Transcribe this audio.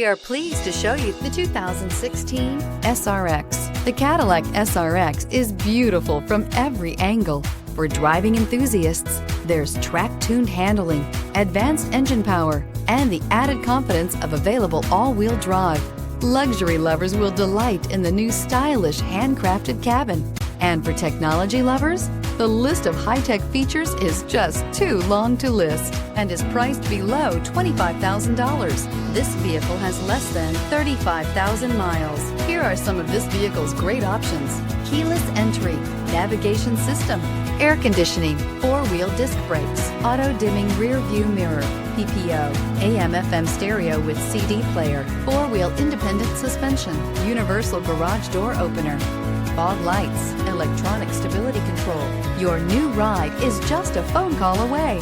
We are pleased to show you the 2016 SRX. The Cadillac SRX is beautiful from every angle. For driving enthusiasts, there's track-tuned handling, advanced engine power, and the added confidence of available all-wheel drive. Luxury lovers will delight in the new stylish handcrafted cabin. And for technology lovers, the list of high-tech features is just too long to list and is priced below $25,000. This vehicle has less than 35,000 miles. Here are some of this vehicle's great options: keyless entry, navigation system, air conditioning, four-wheel disc brakes, auto-dimming rear view mirror, PPO, AM/FM stereo with CD player, four-wheel independent suspension, universal garage door opener, fog lights, electronic stability control. Your new ride is just a phone call away.